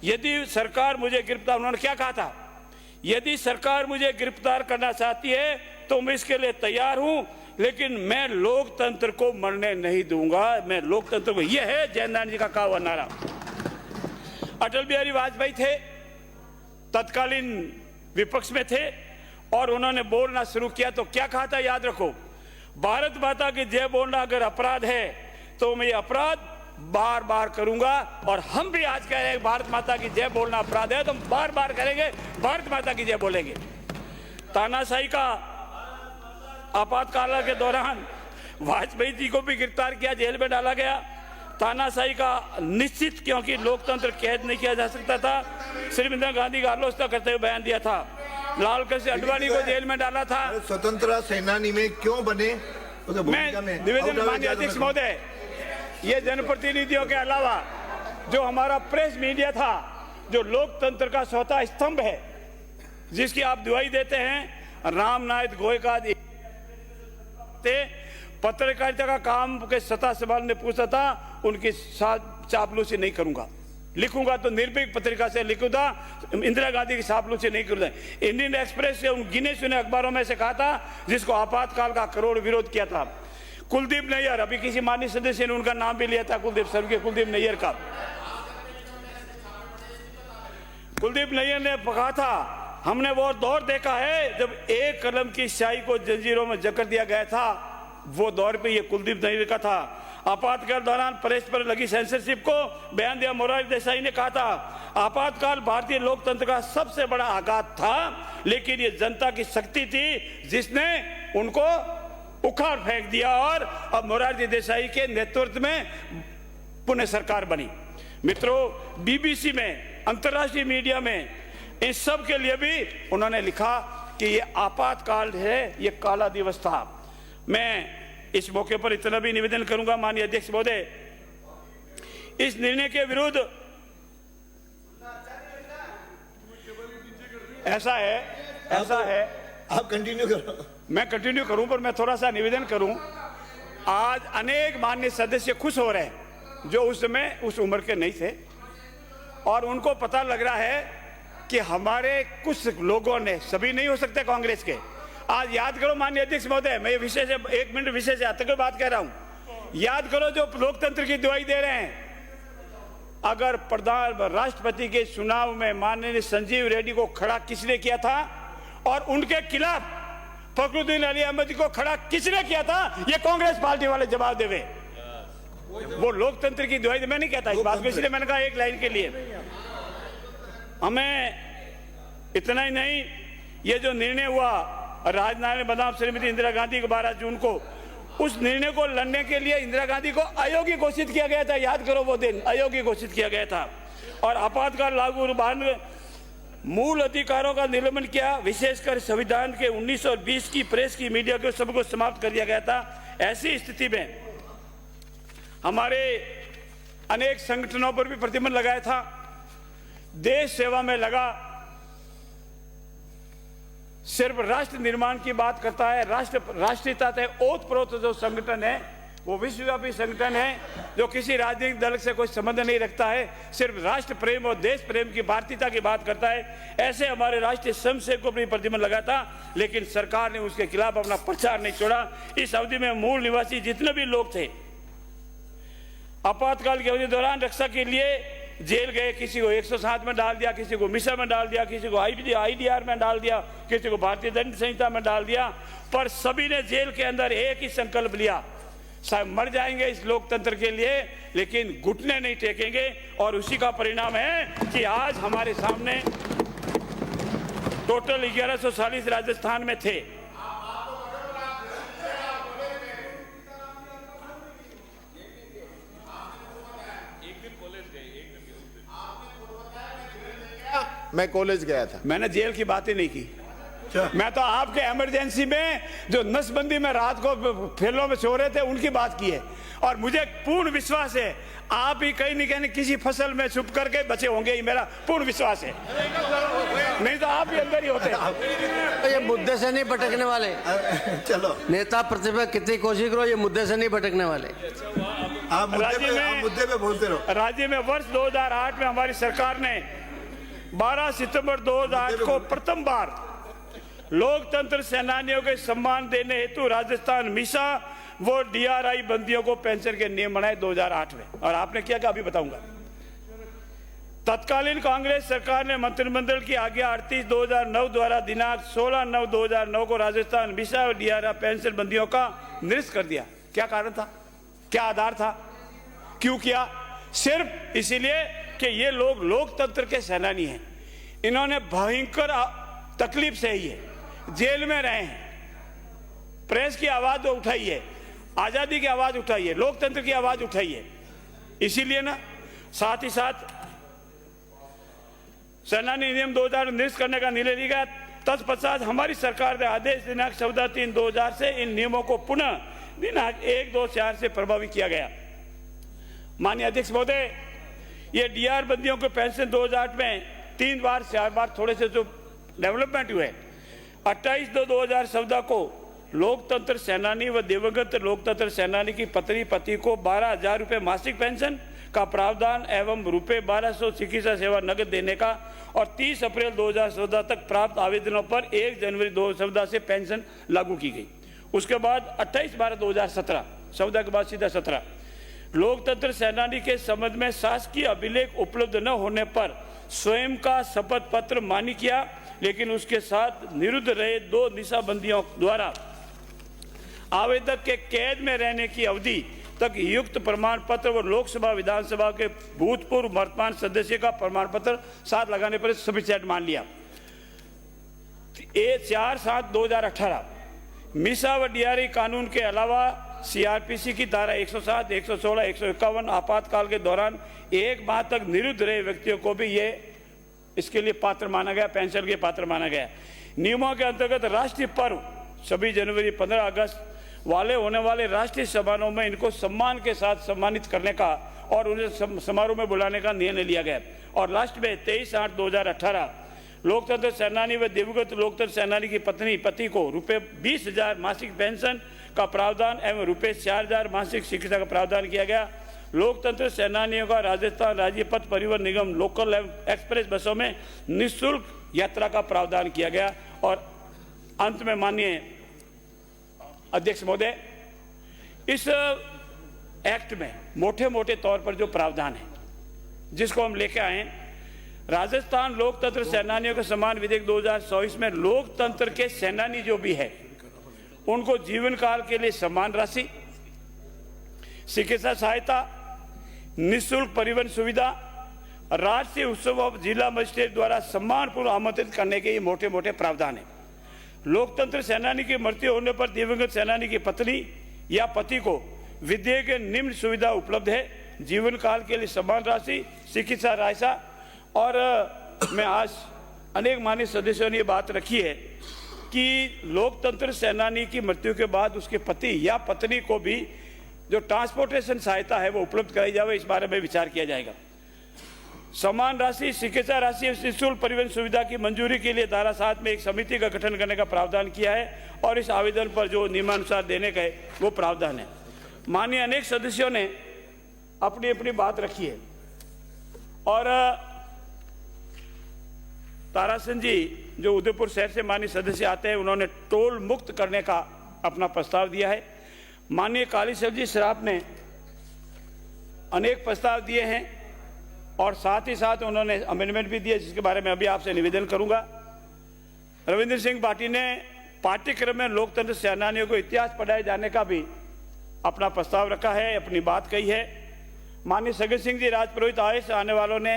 यदि सरकार मुझे गिरफ्तार, उन्होंने क्या कहा था? यदि सरकार मुझे गिरफ्तार करना चाहती है तो मैं इसके लिए तैयार हूं, लेकिन मैं लोकतंत्र को मरने नहीं दूंगा। मैं लोकतंत्र को, यह है जयनारायण जी का कहा हुआ नारा। अटल बिहारी वाजपेयी थे, तत्कालीन विपक्ष में थे, और उन्होंने बोलना शुरू किया तो क्या कहा था? याद रखो, भारत माता की जय बोलना अगर अपराध है तो मैं ये अपराध बार बार करूंगा। और हम भी आज कह रहे हैं भारत माता की जय बोलना अपराध है तो हम बार बार करेंगे, भारत माता की जय बोलेंगे। तानाशाही का आपातकाल के दौरान वाजपेयी जी को भी गिरफ्तार किया, जेल में डाला गया। तानाशाही का निश्चित, क्योंकि लोकतंत्र कैद नहीं किया जा सकता था, श्रीमती इंदिरा गांधी का आलोचना करते हुए बयान दिया था। लाल कृष्ण अडवाणी को जेल में डाला था। स्वतंत्रता सेनानी में क्यों बने? मैं निवेदन माननीय अध्यक्ष महोदय, ये जनप्रतिनिधियों के अलावा जो हमारा प्रेस मीडिया था, जो लोकतंत्र का चौथा स्तंभ है, जिसकी आप दुआई देते हैं, राम नायक गोयका पत्रकारिता का काम के सत्ता सवाल ने पूछा था, उनकी साथ चापलूसी नहीं करूंगा। लिखूंगा तो निर्भीक पत्रिका से लिखूंगा, इंदिरा गांधी की चापलूसी नहीं करूंगा। इंडियन एक्सप्रेस से उन गिने चुने अखबारों में से कहा था जिसको आपातकाल का करोड़ विरोध किया था। कुलदीप नैयर, अभी किसी माननीय सदस्य ने उनका नाम भी लिया था, कुलदीप स्वर्गीय कुलदीप नैयर का। कुलदीप नैयर ने कहा था, हमने वो दौर देखा है जब एक कलम की स्याही को जंजीरों में जकड़ दिया गया था, वो दौर पे ये कुलदीप नैयर का था। आपातकाल दौरान प्रेस पर लगी सेंसरशिप को बयान दिया मोरारजी देसाई ने कहा था, आपातकाल भारतीय लोकतंत्र का सबसे बड़ा आघात था, लेकिन ये जनता की शक्ति थी जिसने उनको उखाड़ फेंक दिया, और अब मोरारजी देसाई के नेतृत्व में पुनः सरकार बनी। मित्रों, बीबीसी में, अंतर्राष्ट्रीय मीडिया में, इन सब के लिए भी उन्होंने लिखा कि ये आपातकाल है, ये काला दिवस था। मैं इस मौके पर इतना भी निवेदन करूंगा माननीय अध्यक्ष महोदय, इस निर्णय के विरुद्ध ऐसा है आप कंटिन्यू करो। मैं कंटिन्यू करूं, पर मैं थोड़ा सा निवेदन करूं। आज अनेक माननीय सदस्य खुश हो रहे हैं जो उस समय उस उम्र के नहीं थे, और उनको पता लग रहा है कि हमारे कुछ लोगों ने, सभी नहीं हो सकते कांग्रेस के, आज याद करो माननीय अध्यक्ष महोदय, मैं विषय से 1 मिनट विषय से आते हुए बात कह रहा हूं, याद करो जो लोकतंत्र की दुआई दे रहे हैं। अगर राष्ट्रपति के चुनाव में माननीय संजीव रेड्डी को खड़ा किसने किया था, और उनके खिलाफ फखरुद्दीन अली अहमद को खड़ा किसने किया था, ये कांग्रेस पार्टी वाले जवाब देवे। वो लोकतंत्र की दुआई, मैं नहीं कहता इस बात को, इसलिए मैंने कहा एक लाइन के लिए। हमें इतना ही नहीं, ये जो निर्णय हुआ राजनारायण बनाम श्रीमती इंदिरा गांधी को 12 जून को, उस निर्णय को लड़ने के लिए इंदिरा गांधी को अयोग्य घोषित किया गया था। याद करो वो दिन, अयोग्य घोषित किया गया था। और आपातकाल लागू मूल अधिकारों का निलंबन किया, विशेषकर संविधान के 19 और 20 की प्रेस की मीडिया के सबको समाप्त कर दिया गया था। ऐसी स्थिति में हमारे अनेक संगठनों पर भी प्रतिबंध लगाया था। देश सेवा में लगा, सिर्फ राष्ट्र निर्माण की बात करता है, राष्ट्रीयता से ओतप्रोत जो संगठन है वो विश्वव्यापी संगठन है, जो किसी राजनीतिक दल से कोई संबंध नहीं रखता है, सिर्फ राष्ट्र प्रेम और देश प्रेम की भारतीयता की बात करता है। ऐसे हमारे राष्ट्रीय स्वयंसेवक को भी प्रतिबंध लगा था, लेकिन सरकार ने उसके खिलाफ अपना प्रचार नहीं छोड़ा। इस अवधि में मूल निवासी जितने भी लोग थे, आपातकाल की अवधि दौरान रक्षा के लिए जेल गए, किसी को 107 में डाल दिया, किसी को मिसा में डाल दिया, किसी को IDR में डाल दिया, किसी को भारतीय दंड संहिता में डाल दिया, पर सभी ने जेल के अंदर एक ही संकल्प लिया, साहब मर जाएंगे इस लोकतंत्र के लिए, लेकिन घुटने नहीं टेकेंगे। और उसी का परिणाम है कि आज हमारे सामने टोटल 1140 राजस्थान में थे। मैं कॉलेज गया था। मैंने जेल की बात ही नहीं की। मैं तो आपके इमरजेंसी में जो नसबंदी में रात को फेलों में सो रहे थे उनकी बात की है। और मुझे पूर्ण विश्वास है आप ही कहीं न कहीं किसी फसल में छुप करके बचे होंगे, ये मेरा पूर्ण विश्वास है, नहीं तो आप भी अंदर ही होते। तो ये मुद्दे से नहीं भटकने वाले। चलो नेता प्रतिपक्ष कितनी कोशिश करो, ये मुद्दे से नहीं भटकने वाले। आप मुद्दे पे बोलते रहो। राज्य में वर्ष 2008 में हमारी सरकार ने 12 सितंबर 2008 को प्रथम बार लोकतंत्र सेनानियों के सम्मान देने हेतु राजस्थान मिसा वो DRI बंदियों को पेंशन के नियम बनाए 2008 में। और आपने क्या अभी बताऊंगा। तत्कालीन कांग्रेस सरकार ने मंत्रिमंडल की आज्ञा 38/2009 द्वारा दिनांक 16/9/2009 को राजस्थान मिसा और DRI पेंशन बंदियों का निरस्त कर दिया। क्या कारण था, क्या आधार था, क्यों किया? सिर्फ इसीलिए कि ये लोग लोकतंत्र के सेनानी हैं। इन्होंने भयंकर तकलीफ सही है, जेल में रहे हैं, प्रेस की आवाज उठाई है, आजादी की आवाज उठाई है, लोकतंत्र की आवाज उठाई है। इसीलिए ना साथ ही साथ सेनानी नियम 2000 निरस्त करने का निर्णय लिया गया। तत्पश्चात हमारी सरकार ने आदेश दिनांक 14/3/2000 से इन नियमों को पुनः दिनांक 1/2/4 से प्रभावी किया गया। माननीय अध्यक्ष महोदय, ये DRI बंदियों को पेंशन 2008 में 3 बार 4 बार थोड़े से जो डेवलपमेंट हुए। 28/2/2014 को लोकतंत्र सेनानी व दिवंगत लोकतंत्र सेनानी की पत्नी पति को 12,000 रुपये मासिक पेंशन का प्रावधान एवं रुपये 1200 चिकित्सा सेवा नगद देने का और 30 अप्रैल 2014 तक प्राप्त आवेदनों पर 1 जनवरी 2014 से पेंशन लागू की गई। उसके बाद 28/12/2017 14 के बाद सीधा 17 लोकतंत्र सेनानी के संबंध में शासकीय अभिलेख उपलब्ध न होने पर स्वयं का शपथ पत्र मान्य किया, लेकिन उसके साथ निरुद्ध रहे 2 निशाबंदियों द्वारा आवेदक के कैद में रहने की अवधि तक युक्त प्रमाण पत्र व लोकसभा विधानसभा के भूतपूर्व वर्तमान सदस्य का प्रमाण पत्र साथ लगाने पर सफिशिएंट मान लिया। 4/7/2018 मिसा व DRI कानून के अलावा CRPC की धारा 107, 116, 151 आपातकाल के दौरान 1 माह तक निरुद्ध रहे व्यक्तियों को भी ये इसके लिए पात्र माना गया, पेंशन के पात्र माना गया। नियमों के अंतर्गत राष्ट्रीय पर्व 26 जनवरी 15 अगस्त वाले होने वाले राष्ट्रीय समारोह में इनको सम्मान के साथ सम्मानित करने का और उन्हें समारोह में बुलाने का निर्णय लिया गया। और लास्ट में 23/8/2018 लोकतंत्र सेनानी व दिवंगत लोकतंत्र सेनानी की पत्नी पति को रुपये 20,000 मासिक पेंशन का प्रावधान एवं रुपये 4,000 मासिक चिकित्सा का प्रावधान किया गया। लोकतंत्र सेनानियों का राजस्थान राज्य पथ परिवहन निगम लोकल एवं एक्सप्रेस बसों में निःशुल्क यात्रा का प्रावधान किया गया। और अंत में माननीय अध्यक्ष महोदय, इस एक्ट में मोटे मोटे तौर पर जो प्रावधान है जिसको हम लेके आए, राजस्थान लोकतंत्र सेनानियों के सम्मान विधेयक 2024 में लोकतंत्र के सेनानी जो भी है उनको जीवन काल के लिए सम्मान राशि, चिकित्सा सहायता, निःशुल्क परिवहन सुविधा, राष्ट्रीय उत्सव और जिला मजिस्ट्रेट द्वारा सम्मानपूर्वक आमंत्रित करने के ये मोटे मोटे प्रावधान है। लोकतंत्र सेनानी की मृत्यु होने पर दिवंगत सेनानी की पत्नी या पति को विधेयक के निम्न सुविधा उपलब्ध है: जीवन काल के लिए सम्मान राशि, चिकित्सा राशि। और मैं आज अनेक माननीय सदस्यों ने ये बात रखी है कि लोकतंत्र सेनानी की मृत्यु के बाद उसके पति या पत्नी को भी जो ट्रांसपोर्टेशन सहायता है वो उपलब्ध कराई जाए, इस बारे में विचार किया जाएगा। समान राशि चिकित्सा राशि निःशुल्क परिवहन सुविधा की मंजूरी के लिए धारा 7 में एक समिति का गठन करने का प्रावधान किया है और इस आवेदन पर जो नियमानुसार देने का है वो प्रावधान है। माननीय अनेक सदस्यों ने अपनी अपनी बात रखी है और ताराचंद जी जो उदयपुर शहर से माननीय सदस्य आते हैं, उन्होंने टोल मुक्त करने का अपना प्रस्ताव दिया है। माननीय कालीचरण जी श्राफ ने अनेक प्रस्ताव दिए हैं और साथ ही साथ उन्होंने अमेंडमेंट भी दिए, जिसके बारे में अभी आपसे निवेदन करूंगा। रविंद्र सिंह पाटिल ने पाठ्यक्रम में लोकतंत्र सेनानियों को इतिहास पढ़ाए जाने का भी अपना प्रस्ताव रखा है, अपनी बात कही है। माननीय सगत सिंह जी राजपुरोहित आए से आने वालों ने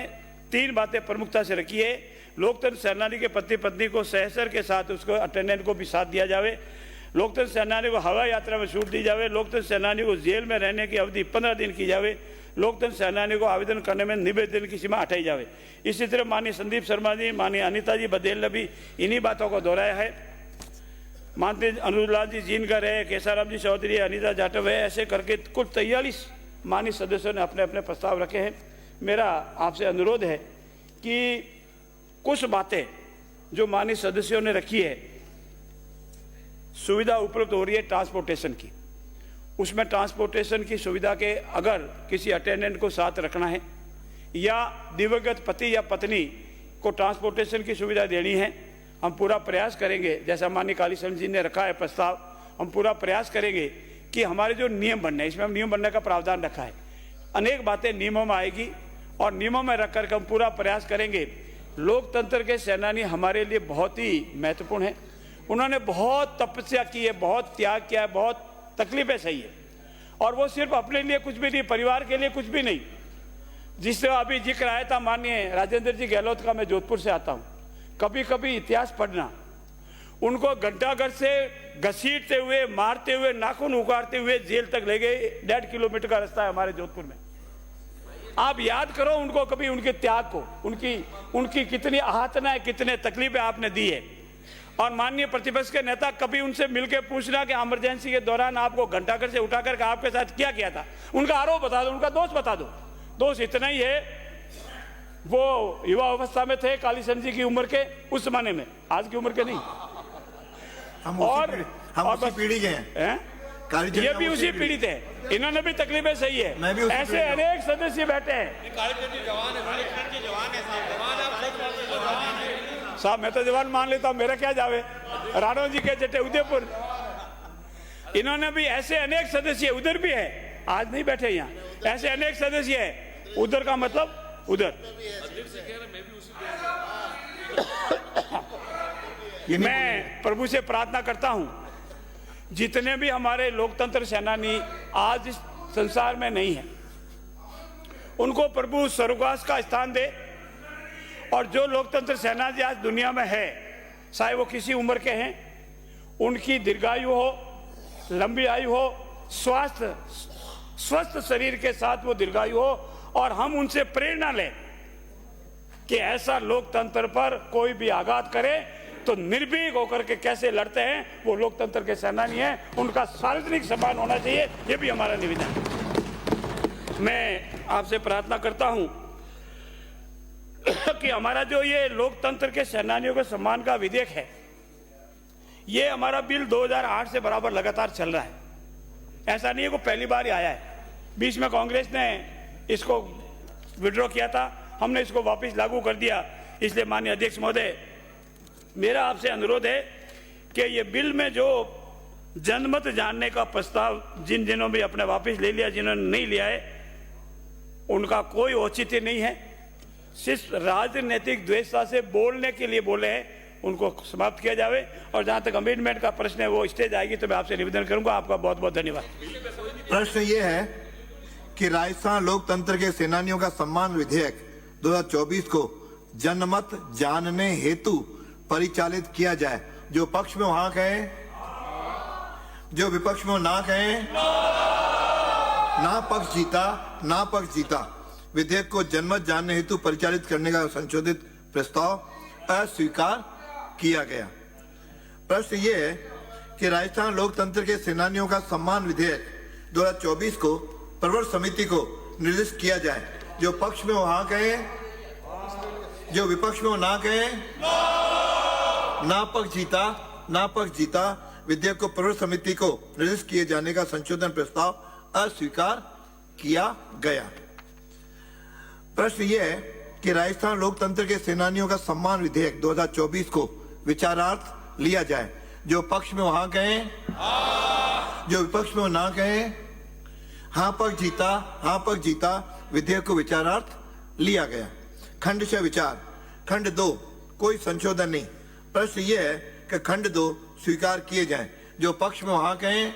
3 बातें प्रमुखता से रखी है। लोकतंत्र सेनानी के पति पत्नी को सहसर के साथ उसको अटेंडेंट को भी साथ दिया जावे। लोकतंत्र सेनानी को हवाई यात्रा में छूट दी जावे। लोकतंत्र सेनानी को जेल में रहने की अवधि 15 दिन की जावे। लोकतंत्र सेनानी को आवेदन करने में 90 दिन की सीमा हटाई जावे। इसी तरह माननीय संदीप शर्मा जी, माननीय अनिता जी बदेल ने भी इन्हीं बातों को दोहराया है। माननीय अनुराग जी जीनकर है, केसाराम जी चौधरी, अनिता जाटव है, ऐसे करके कुल 43 माननीय सदस्यों ने अपने अपने प्रस्ताव रखे हैं। मेरा आपसे अनुरोध है कि कुछ बातें जो माननीय सदस्यों ने रखी है, सुविधा उपलब्ध हो रही है ट्रांसपोर्टेशन की, उसमें ट्रांसपोर्टेशन की सुविधा के अगर किसी अटेंडेंट को साथ रखना है या दिवंगत पति या पत्नी को ट्रांसपोर्टेशन की सुविधा देनी है, हम पूरा प्रयास करेंगे। जैसा माननीय कालीचरण जी ने रखा है प्रस्ताव, हम पूरा प्रयास करेंगे कि हमारे जो नियम बनने हैं, इसमें हम नियम बनने का प्रावधान रखा है। अनेक बातें नियमों में आएगी और नियमों में रख करके हम पूरा प्रयास करेंगे। लोकतंत्र के सेनानी हमारे लिए बहुत ही महत्वपूर्ण है। उन्होंने बहुत तपस्या की है, बहुत त्याग किया है, बहुत तकलीफें सही है और वो सिर्फ अपने लिए कुछ भी नहीं, परिवार के लिए कुछ भी नहीं। जिससे अभी जिक्र आया था माननीय राजेंद्र जी गहलोत का, मैं जोधपुर से आता हूँ। कभी कभी इतिहास पढ़ना, उनको घंटाघर से घसीटते हुए, मारते हुए, नाखून उगाड़ते हुए जेल तक ले गए। 1.5 किलोमीटर का रास्ता है हमारे जोधपुर में। आप याद करो उनको, कभी उनके त्याग को, उनकी कितनी आहतनाएं, कितने तकलीफें आपने दी है। और माननीय प्रतिपक्ष के नेता, कभी उनसे मिलकर पूछना कि इमरजेंसी के दौरान आपको घंटाघर से उठाकर आपके साथ क्या किया था, उनका आरोप बता दो, उनका दोष बता दो। दोष इतना ही है, वो युवा अवस्था में थे कालीचरण जी की उम्र के, उस जमाने में, आज की उम्र के नहीं। हम और उसी पीढ़ी के हैं। ये भी उसी पीड़ित है, इन्होंने भी तकलीफें सही मैं भी है। उसी ऐसे पीड़ित हूं। अनेक सदस्य बैठे हैं। साहब मैं तो जवान मान लेता हूं, मेरा क्या जावे। राणा जी के जटे उदयपुर, इन्होंने भी ऐसे अनेक सदस्य, उधर भी है, आज नहीं बैठे यहाँ, ऐसे अनेक सदस्य है। उधर का मतलब उधर। मैं प्रभु से प्रार्थना करता हूं, जितने भी हमारे लोकतंत्र सेनानी आज इस संसार में नहीं है, उनको प्रभु स्वर्गवास का स्थान दे। और जो लोकतंत्र सेनानी आज दुनिया में है, चाहे वो किसी उम्र के हैं, उनकी दीर्घायु हो, लंबी आयु हो, स्वस्थ शरीर के साथ वो दीर्घायु हो और हम उनसे प्रेरणा लें कि ऐसा लोकतंत्र पर कोई भी आघात करे तो निर्भीक होकर के कैसे लड़ते हैं, वो लोकतंत्र के सेनानी हैं। उनका सार्वजनिक सम्मान होना चाहिए, ये भी हमारा निवेदन है। मैं आपसे प्रार्थना करता हूं कि हमारा जो ये लोकतंत्र के सेनानियों के सम्मान का विधेयक है, ये हमारा बिल 2008 से बराबर लगातार चल रहा है। ऐसा नहीं है कि पहली बार ही आया है। बीच में कांग्रेस ने इसको विड्रॉ किया था, हमने इसको वापस लागू कर दिया। इसलिए माननीय अध्यक्ष महोदय, मेरा आपसे अनुरोध है कि ये बिल में जो जनमत जानने का प्रस्ताव जिन्होंने भी अपने वापस ले लिया, जिन्होंने नहीं लिया है, उनका कोई औचित्य नहीं है। सिर्फ राजनीतिक द्वेषता से बोलने के लिए बोले हैं, उनको समाप्त किया जावे। और जहां तक अमेंडमेंट का प्रश्न है, वो स्टेज आएगी तो मैं आपसे निवेदन करूंगा। आपका बहुत बहुत धन्यवाद। प्रश्न ये है कि राजस्थान लोकतंत्र के सेनानियों का सम्मान विधेयक 2024 को जनमत जानने हेतु परिचालित किया जाए। जो पक्ष में वहां कहें, जो विपक्ष में ना कहें। ना पक्ष जीता, ना पक्ष जीता। विधेयक को जनमत जानने हेतु परिचालित करने का संशोधित प्रस्ताव अस्वीकार किया गया। प्रश्न ये है कि राजस्थान लोकतंत्र के सेनानियों का सम्मान विधेयक 2024 को प्रवर समिति को निर्देशित किया जाए। जो पक्ष में हो हाँ कहें, जो विपक्ष में हो ना कहें। ना पक्ष जीता विधेयक को प्रवर समिति को निर्देशित किए जाने का संशोधन प्रस्ताव अस्वीकार किया गया। प्रश्न यह है कि राजस्थान लोकतंत्र के सेनानियों का सम्मान विधेयक 2024 को विचारार्थ लिया जाए। जो पक्ष में हो हाँ कहें, जो विपक्ष में हो ना कहें। हाँ पक्ष जीता विधेयक को विचारार्थ लिया गया। खंड से विचार। खंड 2 कोई संशोधन नहीं। प्रश्न यह है कि खंड 2 स्वीकार किए जाएं। जो पक्ष में हो हाँ कहें,